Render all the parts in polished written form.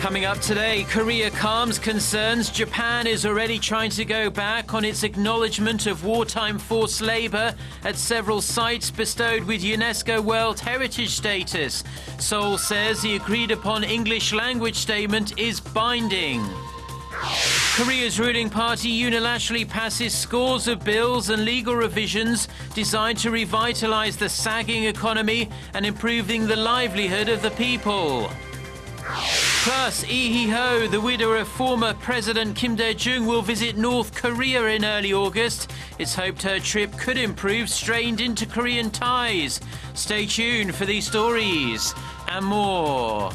Coming up today, Korea calms concerns. Japan is already trying to go back on its acknowledgment of wartime forced labour at several sites bestowed with UNESCO World Heritage status. Seoul says the agreed-upon English language statement is binding. Korea's ruling party unilaterally passes scores of bills and legal revisions designed to revitalise the sagging economy and improving the livelihood of the people. Plus, Hee-ho, the widow of former President Kim Dae-jung, will visit North Korea in early August. It's hoped her trip could improve strained inter-Korean ties. Stay tuned for these stories and more.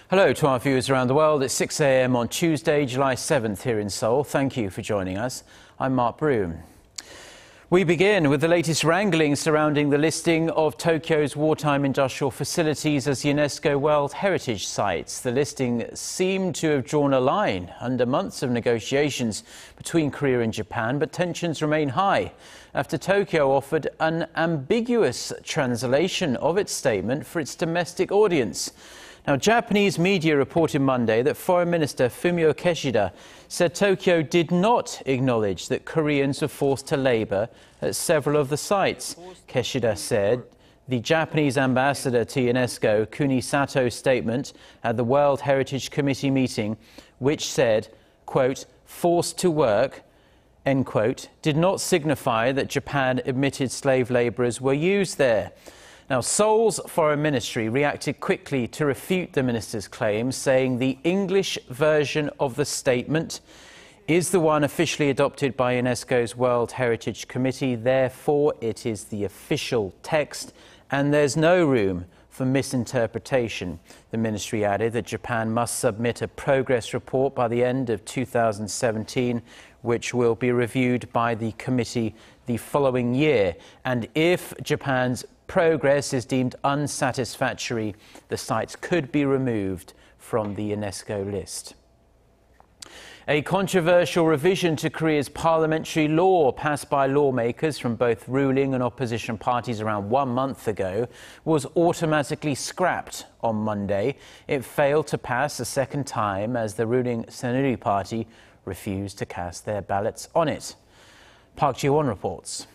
Hello to our viewers around the world. It's 6 a.m. on Tuesday, July 7th here in Seoul. Thank you for joining us. I'm Mark Broome. We begin with the latest wrangling surrounding the listing of Tokyo's wartime industrial facilities as UNESCO World Heritage Sites. The listing seemed to have drawn a line under months of negotiations between Korea and Japan, but tensions remain high after Tokyo offered an ambiguous translation of its statement for its domestic audience. Now, Japanese media reported Monday that Foreign Minister Fumio Kishida said Tokyo did not acknowledge that Koreans were forced to labor at several of the sites. Kishida said the Japanese ambassador to UNESCO, Kuni Sato's statement at the World Heritage Committee meeting, which said, quote, forced to work, end quote, did not signify that Japan admitted slave laborers were used there. Now, Seoul's foreign ministry reacted quickly to refute the minister's claims, saying the English version of the statement is the one officially adopted by UNESCO's World Heritage Committee. Therefore, it is the official text, and there's no room for misinterpretation. The ministry added that Japan must submit a progress report by the end of 2017, which will be reviewed by the committee the following year. And if Japan's progress is deemed unsatisfactory, the sites could be removed from the UNESCO list. A controversial revision to Korea's parliamentary law passed by lawmakers from both ruling and opposition parties around 1 month ago was automatically scrapped on Monday. It failed to pass a second time as the ruling Saenuri Party refused to cast their ballots on it. Park Geunhyes reports.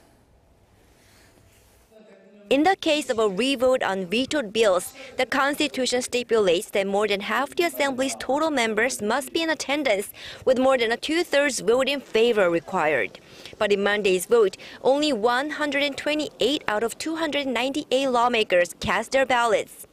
In the case of a revote on vetoed bills, the Constitution stipulates that more than half the Assembly's total members must be in attendance, with more than a two-thirds vote in favor required. But in Monday's vote, only 128 out of 298 lawmakers cast their ballots.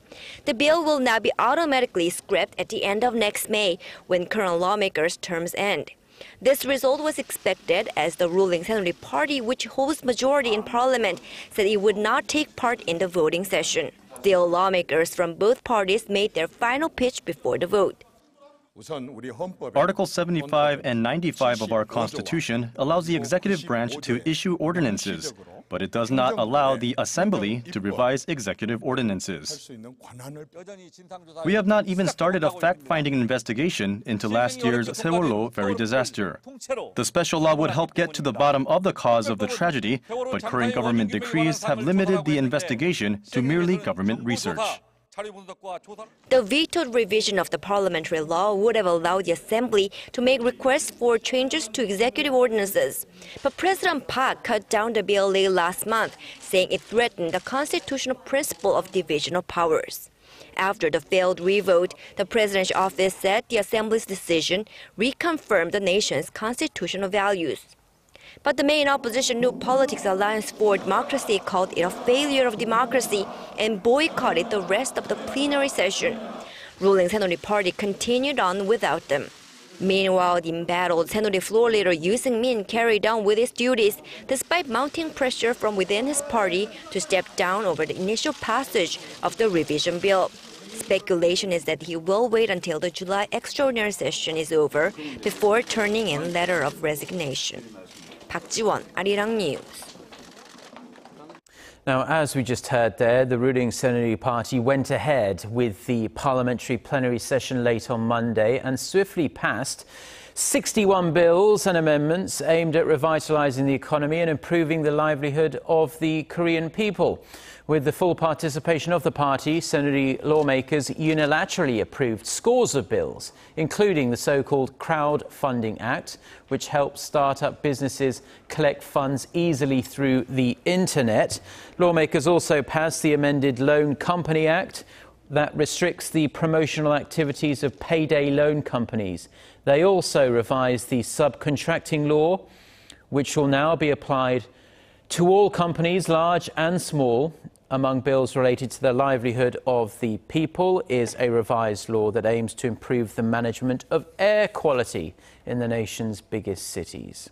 The bill will now be automatically scrapped at the end of next May, when current lawmakers' terms end. This result was expected as the ruling Saenuri Party, which holds majority in parliament, said it would not take part in the voting session. Still, lawmakers from both parties made their final pitch before the vote. Article 75 and 95 of our Constitution allows the executive branch to issue ordinances, but it does not allow the Assembly to revise executive ordinances. We have not even started a fact-finding investigation into last year's Seoul ferry disaster. The special law would help get to the bottom of the cause of the tragedy, but current government decrees have limited the investigation to merely government research. The vetoed revision of the parliamentary law would have allowed the Assembly to make requests for changes to executive ordinances. But President Park cut down the bill late last month, saying it threatened the constitutional principle of division of powers. After the failed revote, the president's office said the Assembly's decision reconfirmed the nation's constitutional values. But the main opposition New Politics Alliance for Democracy called it a failure of democracy and boycotted the rest of the plenary session. Ruling Saenuri Party continued on without them. Meanwhile, the embattled Saenuri floor leader Yoo Seung-min carried on with his duties despite mounting pressure from within his party to step down over the initial passage of the revision bill. Speculation is that he will wait until the July extraordinary session is over before turning in letter of resignation. Park Geunhyes, Arirang News. Now, as we just heard there, the ruling Saenuri Party went ahead with the parliamentary plenary session late on Monday and swiftly passed 61 bills and amendments aimed at revitalizing the economy and improving the livelihood of the Korean people. With the full participation of the party, Saenuri lawmakers unilaterally approved scores of bills, including the so-called Crowdfunding Act, which helps start-up businesses collect funds easily through the internet. Lawmakers also passed the amended Loan Company Act that restricts the promotional activities of payday loan companies. They also revised the subcontracting law, which will now be applied to all companies, large and small. Among bills related to the livelihood of the people is a revised law that aims to improve the management of air quality in the nation's biggest cities.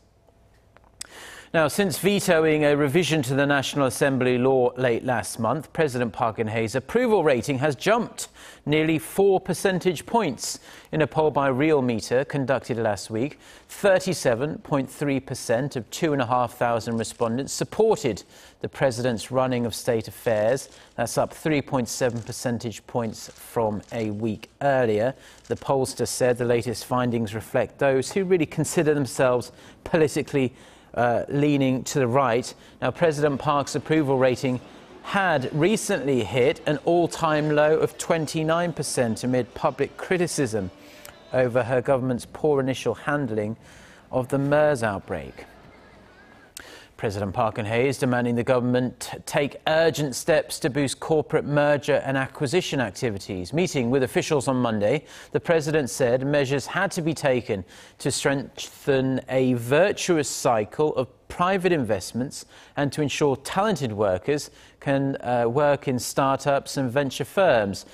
Now, since vetoing a revision to the National Assembly law late last month, President Park Geunhyes' approval rating has jumped nearly 4 percentage points. In a poll by Realmeter conducted last week, 37.3% of 2,500 respondents supported the president's running of state affairs. That's up 3.7 percentage points from a week earlier. The pollster said the latest findings reflect those who really consider themselves politically leaning to the right. Now, President Park's approval rating had recently hit an all-time low of 29% amid public criticism over her government's poor initial handling of the MERS outbreak. President Park Geunhyes is demanding the government take urgent steps to boost corporate merger and acquisition activities. Meeting with officials on Monday, the president said measures had to be taken to strengthen a virtuous cycle of private investments and to ensure talented workers can work in startups and venture firms.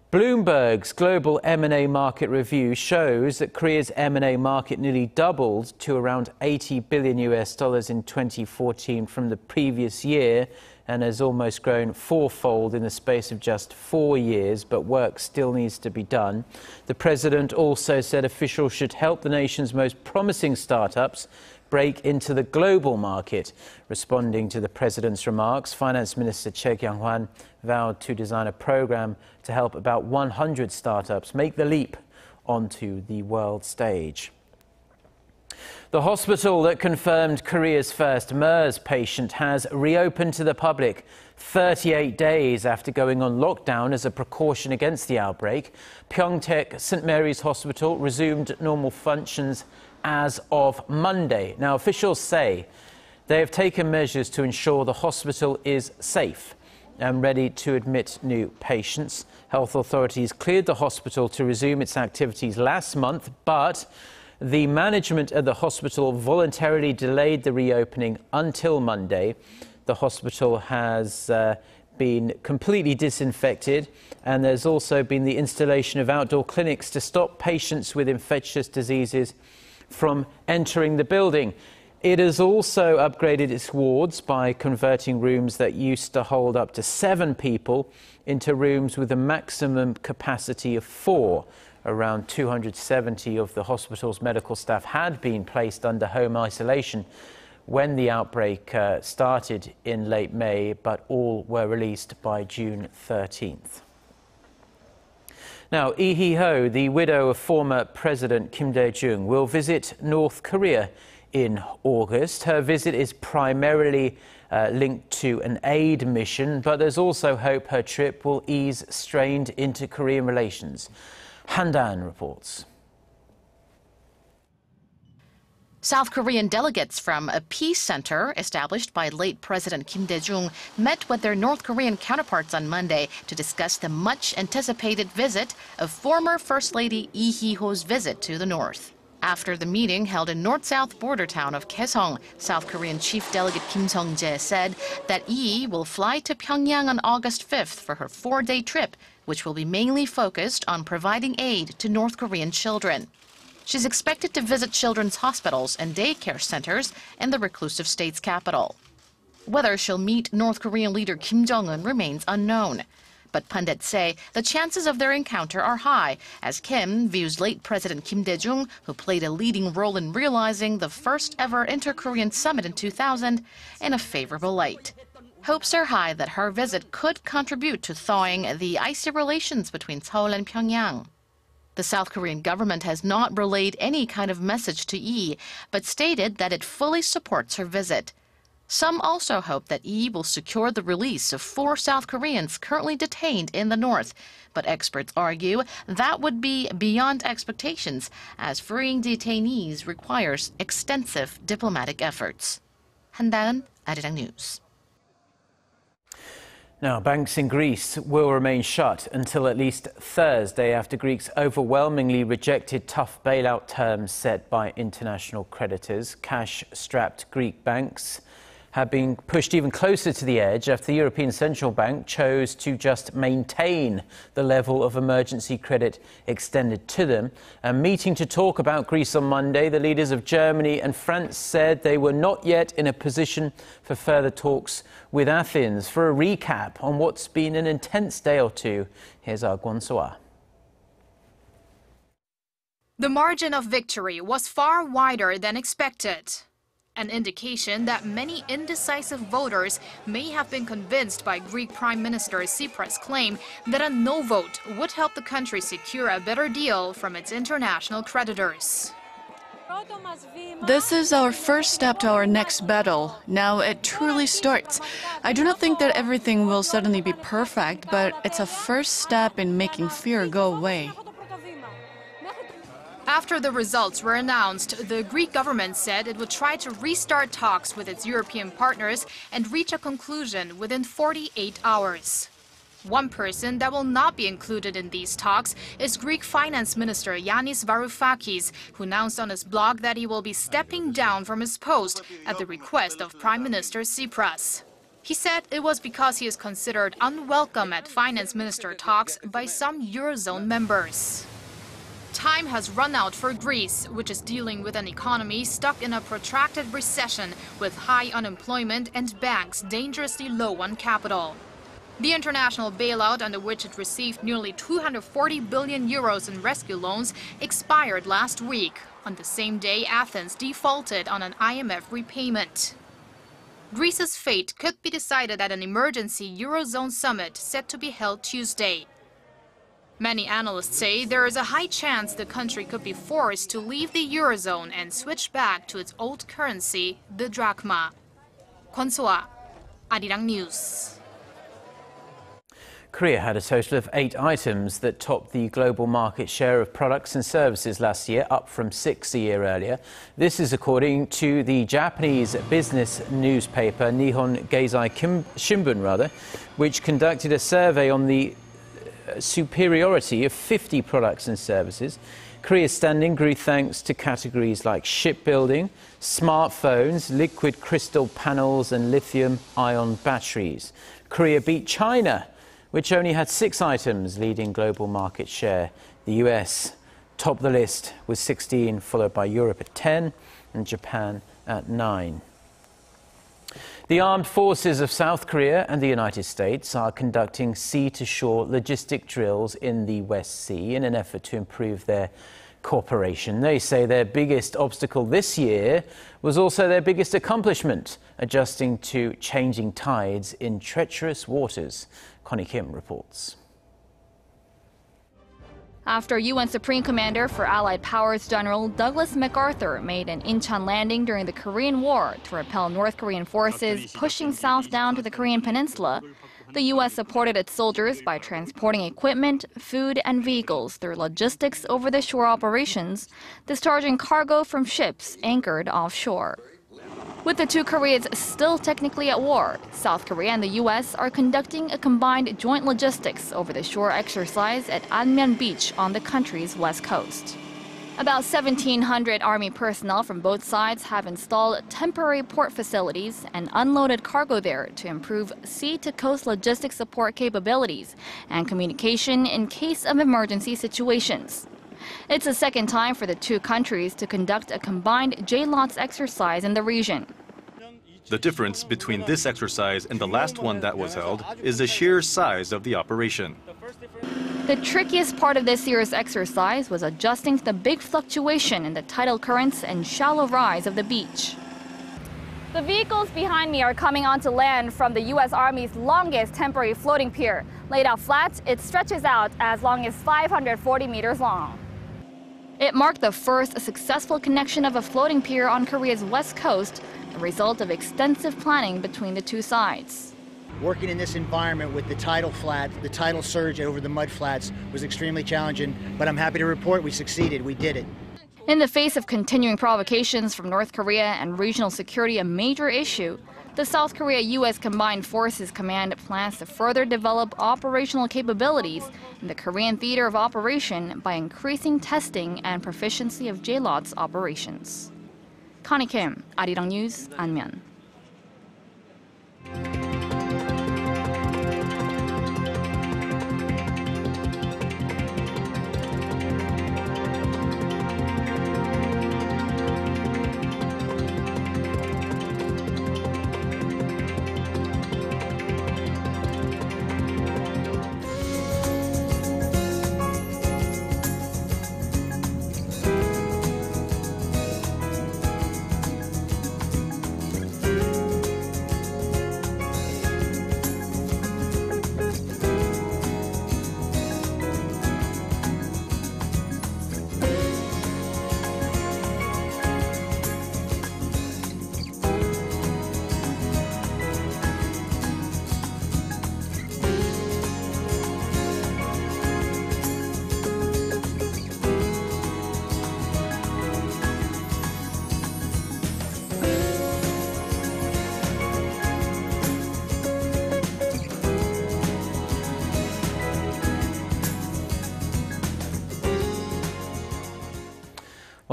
Bloomberg's global M&A market review shows that Korea's M&A market nearly doubled to around $80 billion in 2014 from the previous year and has almost grown fourfold in the space of just 4 years, but work still needs to be done. The president also said officials should help the nation's most promising startups break into the global market. Responding to the president's remarks, Finance Minister Choi Kyung-hwan vowed to design a program to help about 100 startups make the leap onto the world stage. The hospital that confirmed Korea's first MERS patient has reopened to the public 38 days after going on lockdown as a precaution against the outbreak. Pyeongtaek St. Mary's Hospital resumed normal functions as of Monday. Now, officials say they have taken measures to ensure the hospital is safe and ready to admit new patients. Health authorities cleared the hospital to resume its activities last month, but the management of the hospital voluntarily delayed the reopening until Monday. The hospital has been completely disinfected, and there's also been the installation of outdoor clinics to stop patients with infectious diseases from entering the building. It has also upgraded its wards by converting rooms that used to hold up to 7 people into rooms with a maximum capacity of 4. Around 270 of the hospital's medical staff had been placed under home isolation when the outbreak started in late May, but all were released by June 13th. Now, Hee-ho, the widow of former President Kim Dae-jung, will visit North Korea in August. Her visit is primarily linked to an aid mission, but there's also hope her trip will ease strained inter-Korean relations. Han Dan reports. South Korean delegates from a peace center established by late President Kim Dae-jung met with their North Korean counterparts on Monday to discuss the much-anticipated visit of former First Lady Lee Hee-ho's visit to the north. After the meeting held in north-south border town of Kaesong, South Korean Chief Delegate Kim Sung-jae said that Lee will fly to Pyongyang on August 5th for her 4-day trip, which will be mainly focused on providing aid to North Korean children. She's expected to visit children's hospitals and daycare centers in the reclusive state's capital. Whether she'll meet North Korean leader Kim Jong-un remains unknown. But pundits say the chances of their encounter are high, as Kim views late President Kim Dae-jung, who played a leading role in realizing the first ever inter-Korean summit in 2000, in a favorable light. Hopes are high that her visit could contribute to thawing the icy relations between Seoul and Pyongyang. The South Korean government has not relayed any kind of message to Lee, but stated that it fully supports her visit. Some also hope that Lee will secure the release of 4 South Koreans currently detained in the north, but experts argue that would be beyond expectations, as freeing detainees requires extensive diplomatic efforts. 한다은, Arirang News. Now, banks in Greece will remain shut until at least Thursday after Greeks overwhelmingly rejected tough bailout terms set by international creditors. Cash-strapped Greek banks have been pushed even closer to the edge after the European Central Bank chose to just maintain the level of emergency credit extended to them. A meeting to talk about Greece on Monday, the leaders of Germany and France said they were not yet in a position for further talks with Athens. For a recap on what's been an intense day or two, here's our Gwon-soa. The margin of victory was far wider than expected. An indication that many indecisive voters may have been convinced by Greek Prime Minister Tsipras' claim that a no vote would help the country secure a better deal from its international creditors. This is our first step to our next battle. Now it truly starts. I do not think that everything will suddenly be perfect, but it's a first step in making fear go away. After the results were announced, the Greek government said it would try to restart talks with its European partners and reach a conclusion within 48 hours. One person that will not be included in these talks is Greek Finance Minister Yanis Varoufakis, who announced on his blog that he will be stepping down from his post at the request of Prime Minister Tsipras. He said it was because he is considered unwelcome at finance minister talks by some Eurozone members. Time has run out for Greece, which is dealing with an economy stuck in a protracted recession with high unemployment and banks dangerously low on capital. The international bailout, under which it received nearly 240 billion euros in rescue loans, expired last week. On the same day, Athens defaulted on an IMF repayment. Greece's fate could be decided at an emergency Eurozone summit set to be held Tuesday. Many analysts say there is a high chance the country could be forced to leave the Eurozone and switch back to its old currency, the drachma. Gwon-soa, Arirang News. Korea had a total of 8 items that topped the global market share of products and services last year, up from 6 a year earlier. This is according to the Japanese business newspaper Nihon Keizai Shimbun, which conducted a survey on the superiority of 50 products and services. Korea's standing grew thanks to categories like shipbuilding, smartphones, liquid crystal panels and lithium-ion batteries. Korea beat China, which only had 6 items leading global market share. The US topped the list with 16, followed by Europe at 10 and Japan at 9. The armed forces of South Korea and the United States are conducting sea-to-shore logistic drills in the West Sea in an effort to improve their cooperation. They say their biggest obstacle this year was also their biggest accomplishment, adjusting to changing tides in treacherous waters. Connie Kim reports. After UN Supreme Commander for Allied Powers General Douglas MacArthur made an Incheon landing during the Korean War to repel North Korean forces pushing south down to the Korean peninsula, the U.S. supported its soldiers by transporting equipment, food, and vehicles through logistics over-the-shore operations, discharging cargo from ships anchored offshore. With the two Koreas still technically at war, South Korea and the U.S. are conducting a combined joint logistics over-the-shore exercise at Anmyeon Beach on the country's west coast. About 1,700 Army personnel from both sides have installed temporary port facilities and unloaded cargo there to improve sea-to-coast logistics support capabilities and communication in case of emergency situations. It's the second time for the two countries to conduct a combined JLOTS exercise in the region. The difference between this exercise and the last one that was held is the sheer size of the operation. The trickiest part of this year's exercise was adjusting to the big fluctuation in the tidal currents and shallow rise of the beach. The vehicles behind me are coming onto land from the U.S. Army's longest temporary floating pier. Laid out flat, it stretches out as long as 540 meters long. It marked the first successful connection of a floating pier on Korea's west coast, the result of extensive planning between the two sides. Working in this environment with the tidal flat, the tidal surge over the mud flats was extremely challenging, but I'm happy to report we succeeded. We did it. In the face of continuing provocations from North Korea and regional security a major issue, the South Korea-U.S. Combined Forces Command plans to further develop operational capabilities in the Korean theater of operation by increasing testing and proficiency of JLOT's operations. Connie Kim, Arirang News, Anmyeon.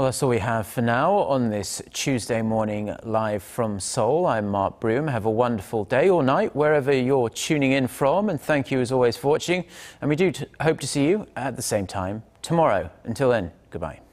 Well, that's all we have for now on this Tuesday morning live from Seoul. I'm Mark Broome. Have a wonderful day or night wherever you're tuning in from, and thank you as always for watching. And we do hope to see you at the same time tomorrow. Until then, goodbye.